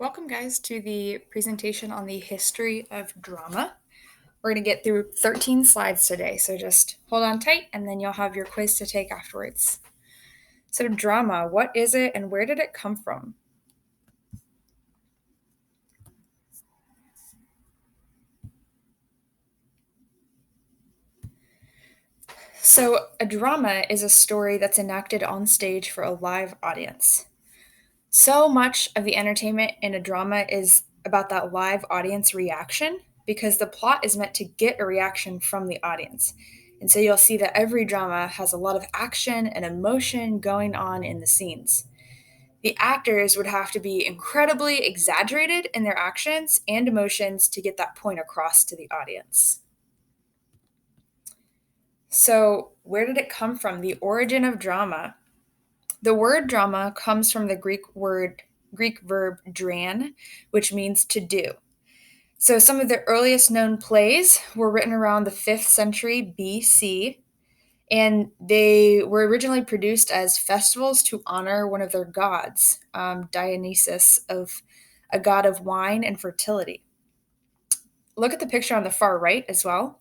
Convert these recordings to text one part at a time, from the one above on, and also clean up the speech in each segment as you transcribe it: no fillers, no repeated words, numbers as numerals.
Welcome, guys, to the presentation on the history of drama. We're going to get through 13 slides today, so just hold on tight and then you'll have your quiz to take afterwards. So, drama, what is it and where did it come from? So, a drama is a story that's enacted on stage for a live audience. So much of the entertainment in a drama is about that live audience reaction because the plot is meant to get a reaction from the audience. And so you'll see that every drama has a lot of action and emotion going on in the scenes. The actors would have to be incredibly exaggerated in their actions and emotions to get that point across to the audience. So, where did it come from? The origin of drama. The word drama comes from the Greek verb dran, which means to do. So some of the earliest known plays were written around the 5th century BC, and they were originally produced as festivals to honor one of their gods, Dionysus, of a god of wine and fertility. Look at the picture on the far right as well.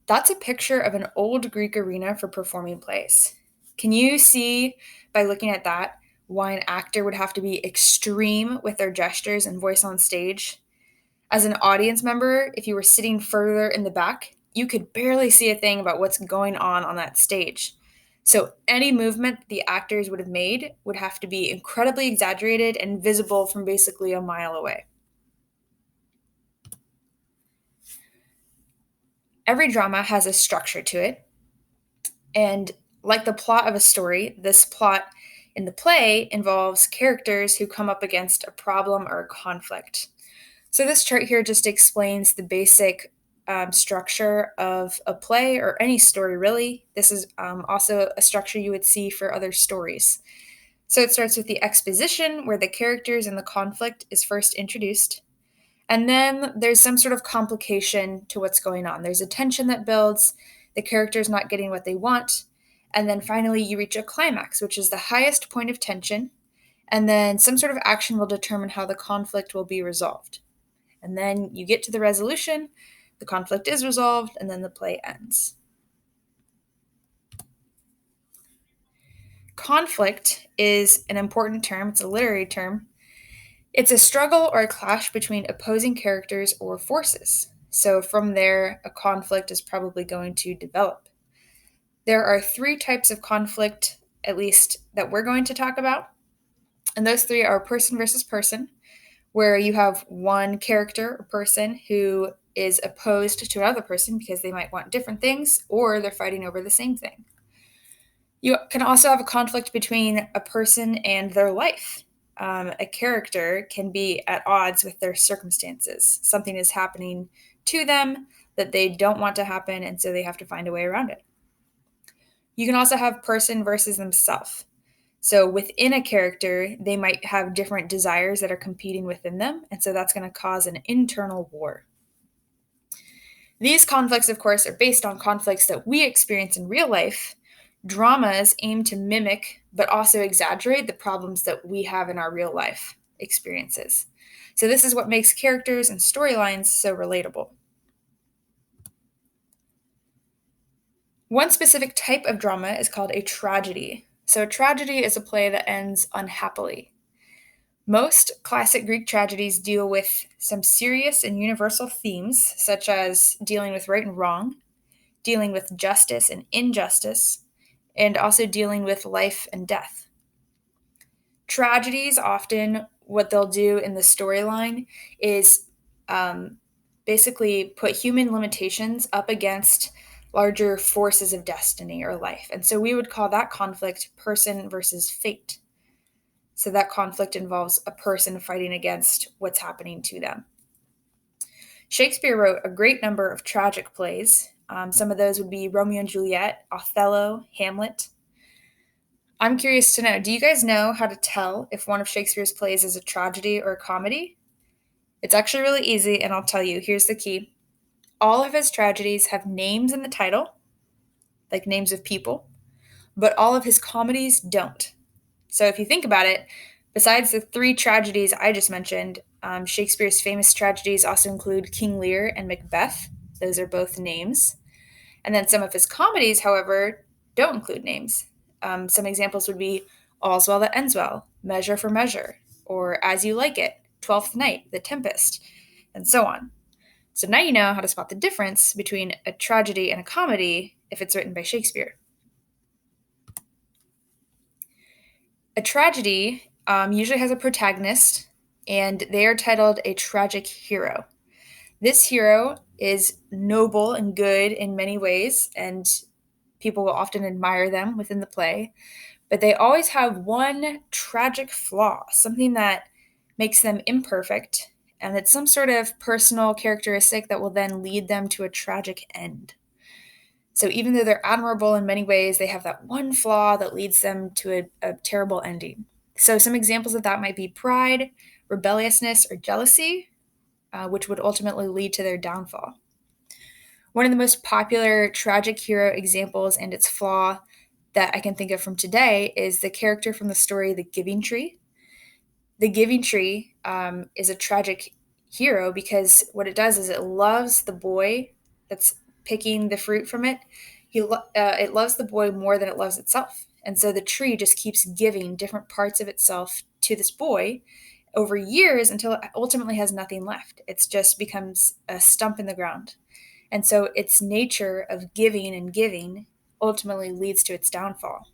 That's a picture of an old Greek arena for performing plays. Can you see by looking at that why an actor would have to be extreme with their gestures and voice on stage? As an audience member, if you were sitting further in the back, you could barely see a thing about what's going on that stage. So any movement the actors would have made would have to be incredibly exaggerated and visible from basically a mile away. Every drama has a structure to it, and like the plot of a story, this plot in the play involves characters who come up against a problem or a conflict. So, this chart here just explains the basic structure of a play or any story, really. This is also a structure you would see for other stories. So, it starts with the exposition, where the characters and the conflict is first introduced. And then there's some sort of complication to what's going on. There's a tension that builds, the character's not getting what they want. And then finally, you reach a climax, which is the highest point of tension. And then some sort of action will determine how the conflict will be resolved. And then you get to the resolution, the conflict is resolved, and then the play ends. Conflict is an important term, it's a literary term. It's a struggle or a clash between opposing characters or forces. So from there, a conflict is probably going to develop. There are 3 types of conflict, at least, that we're going to talk about. And those 3 are person versus person, where you have one character or person who is opposed to another person because they might want different things or they're fighting over the same thing. You can also have a conflict between a person and their life. A character can be at odds with their circumstances. Something is happening to them that they don't want to happen, and so they have to find a way around it. You can also have person versus themselves. So within a character, they might have different desires that are competing within them, and so that's going to cause an internal war. These conflicts, of course, are based on conflicts that we experience in real life. Dramas aim to mimic, but also exaggerate the problems that we have in our real life experiences. So this is what makes characters and storylines so relatable. One specific type of drama is called a tragedy. So a tragedy is a play that ends unhappily. Most classic Greek tragedies deal with some serious and universal themes, such as dealing with right and wrong, dealing with justice and injustice, and also dealing with life and death. Tragedies often, what they'll do in the storyline is basically put human limitations up against larger forces of destiny or life. And so we would call that conflict person versus fate. So that conflict involves a person fighting against what's happening to them. Shakespeare wrote a great number of tragic plays. Some of those would be Romeo and Juliet, Othello, Hamlet. I'm curious to know, do you guys know how to tell if one of Shakespeare's plays is a tragedy or a comedy? It's actually really easy, and I'll tell you. Here's the key. All of his tragedies have names in the title, like names of people, but all of his comedies don't. So if you think about it, besides the 3 tragedies I just mentioned, Shakespeare's famous tragedies also include King Lear and Macbeth. Those are both names. And then some of his comedies, however, don't include names. Some examples would be All's Well That Ends Well, Measure for Measure, or As You Like It, Twelfth Night, The Tempest, and so on. So now you know how to spot the difference between a tragedy and a comedy if it's written by Shakespeare. A tragedy usually has a protagonist, and they are titled a tragic hero. This hero is noble and good in many ways, and people will often admire them within the play, but they always have one tragic flaw, something that makes them imperfect, and it's some sort of personal characteristic that will then lead them to a tragic end. So even though they're admirable in many ways, they have that one flaw that leads them to a terrible ending. So some examples of that might be pride, rebelliousness, or jealousy, which would ultimately lead to their downfall. One of the most popular tragic hero examples and its flaw that I can think of from today is the character from the story The Giving Tree. The Giving Tree is a tragic hero because what it does is it loves the boy that's picking the fruit from it. It loves the boy more than it loves itself. And so the tree just keeps giving different parts of itself to this boy over years until it ultimately has nothing left. It just becomes a stump in the ground. And so its nature of giving and giving ultimately leads to its downfall.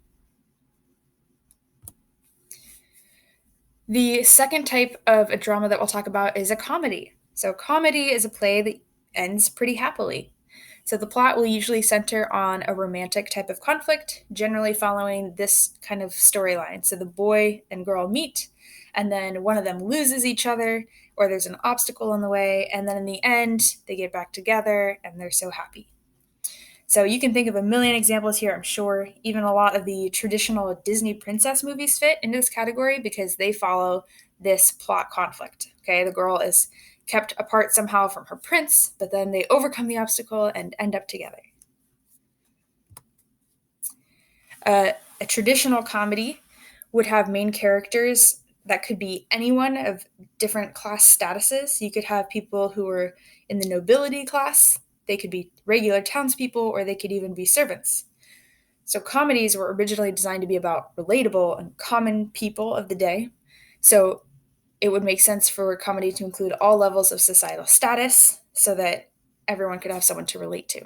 The second type of a drama that we'll talk about is a comedy. So, comedy is a play that ends pretty happily. So, the plot will usually center on a romantic type of conflict, generally following this kind of storyline. So, the boy and girl meet, and then one of them loses each other, or there's an obstacle in the way, and then in the end, they get back together and they're so happy. So you can think of a million examples here, I'm sure. Even a lot of the traditional Disney princess movies fit into this category because they follow this plot conflict. Okay, the girl is kept apart somehow from her prince, but then they overcome the obstacle and end up together. A traditional comedy would have main characters that could be anyone of different class statuses. You could have people who are in the nobility class, they could be regular townspeople, or they could even be servants. So, comedies were originally designed to be about relatable and common people of the day. So, it would make sense for comedy to include all levels of societal status so that everyone could have someone to relate to.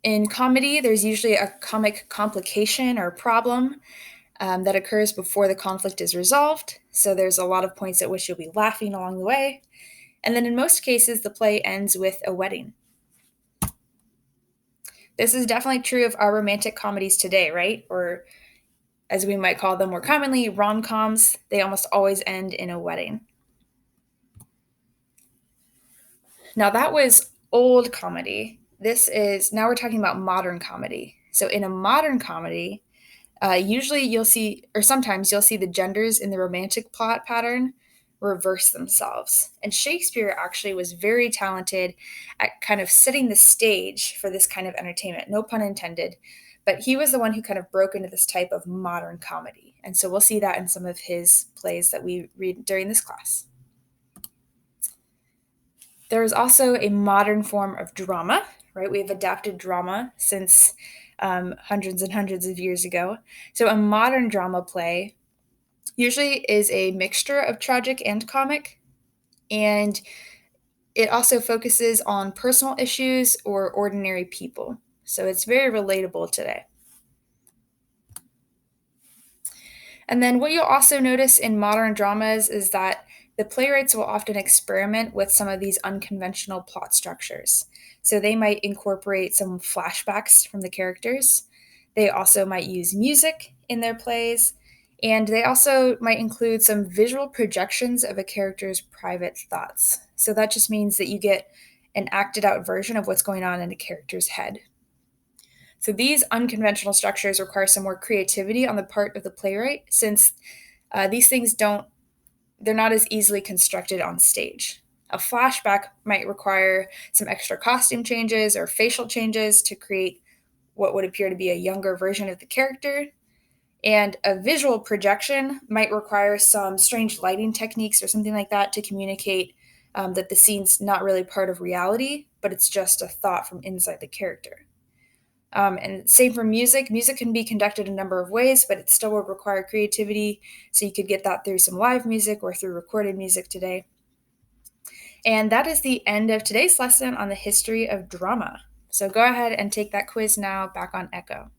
In comedy, there's usually a comic complication or problem that occurs before the conflict is resolved. So there's a lot of points at which you'll be laughing along the way. And then in most cases, the play ends with a wedding. This is definitely true of our romantic comedies today, right? Or as we might call them more commonly, rom-coms. They almost always end in a wedding. Now that was old comedy. Now we're talking about modern comedy. So in a modern comedy, usually you'll see, or sometimes you'll see the genders in the romantic plot pattern reverse themselves. And Shakespeare actually was very talented at kind of setting the stage for this kind of entertainment, no pun intended. But he was the one who kind of broke into this type of modern comedy. And so we'll see that in some of his plays that we read during this class. There is also a modern form of drama, right? We've adapted drama since hundreds and hundreds of years ago. So a modern drama play usually is a mixture of tragic and comic, and it also focuses on personal issues or ordinary people. So it's very relatable today. And then what you'll also notice in modern dramas is that the playwrights will often experiment with some of these unconventional plot structures. So they might incorporate some flashbacks from the characters. They also might use music in their plays. And they also might include some visual projections of a character's private thoughts. So that just means that you get an acted out version of what's going on in a character's head. So these unconventional structures require some more creativity on the part of the playwright since these things they're not as easily constructed on stage. A flashback might require some extra costume changes or facial changes to create what would appear to be a younger version of the character. And a visual projection might require some strange lighting techniques or something like that to communicate that the scene's not really part of reality, but it's just a thought from inside the character. And same for music. Music can be conducted a number of ways, but it still will require creativity. So you could get that through some live music or through recorded music today. And that is the end of today's lesson on the history of drama. So go ahead and take that quiz now back on Echo.